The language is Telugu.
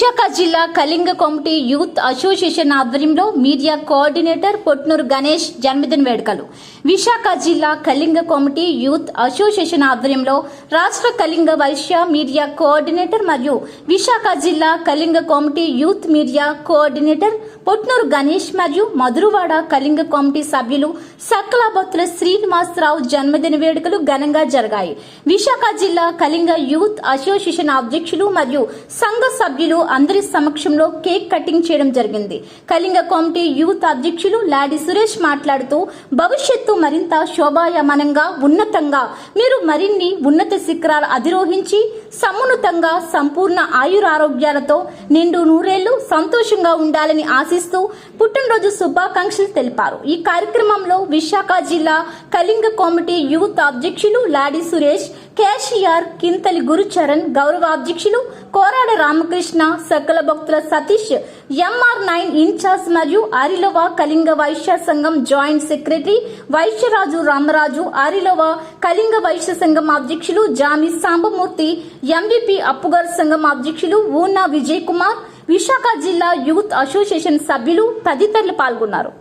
విశాఖ జిల్లా కళింగ కమిటీ యూత్ అసోసియేషన్ ఆధ్వర్యంలో మీడియా కోఆర్డినేటర్ పొట్నూరు గణేష్ జన్మదిన వేడుకలు. విశాఖ జిల్లా కళింగ కమిటీ యూత్ అసోసియేషన్ ఆధ్వర్యంలో రాష్ట్ర కళింగ వైశ్య మీడియా కోఆర్డినేటర్ మరియు విశాఖ జిల్లా Kalinga committee youth media coordinator Potnuru Ganesh మరియు మధురవాడ కళింగ కమిటీ సభ్యులు సక్కలాబత్తుల శ్రీనివాసరావు జన్మదిన వేడుకలు ఘనంగా జరిగాయి. విశాఖ జిల్లా కళింగ యూత్ అసోసియేషన్ అధ్యక్షులు మరియు సంఘ సభ్యులు అందరి సమక్షంలో కేక్ కటింగ్ చేయడం జరిగింది. కళింగ కమిటీ యూత్ అధ్యక్షులు లాడి సురేష్ మాట్లాడుతూ భవిష్యత్తు మరింత శోభాయమానంగా ఉన్నతంగా మీరు మరిన్ని ఉన్నత శిఖరాలు అధిరోహించి సమున్నతంగా సంపూర్ణ ఆయురారోగ్యాలతో నిండు నూరేళ్లు సంతోషంగా ఉండాలని ఆశిస్తూ పుట్టినరోజు శుభాకాంక్షలు తెలిపారు. ఈ కార్యక్రమంలో విశాఖ జిల్లా కళింగ కమిటీ యూత్ అధ్యక్షులు లాడి సురేష్, కేసీఆర్, కింతలి గురుచరణ్, గౌరవ అధ్యక్షులు కోరాడ రామకృష్ణ, సకల భక్తుల సతీష్, MR9 ఇన్ఛార్జ్ మరియు ఆరిలోవ కళింగ వైశ్య సంఘం జాయింట్ సెక్రటరీ వైశ్యరాజు రామరాజు, ఆరిలోవ కళింగ వైశ్య సంఘం అధ్యక్షులు జామి సాంబమూర్తి, MVP అప్పుగారు సంఘం అధ్యక్షులు ఊనా విజయ్ కుమార్, విశాఖ జిల్లా యూత్ అసోసియేషన్ సభ్యులు తదితరులు పాల్గొన్నారు.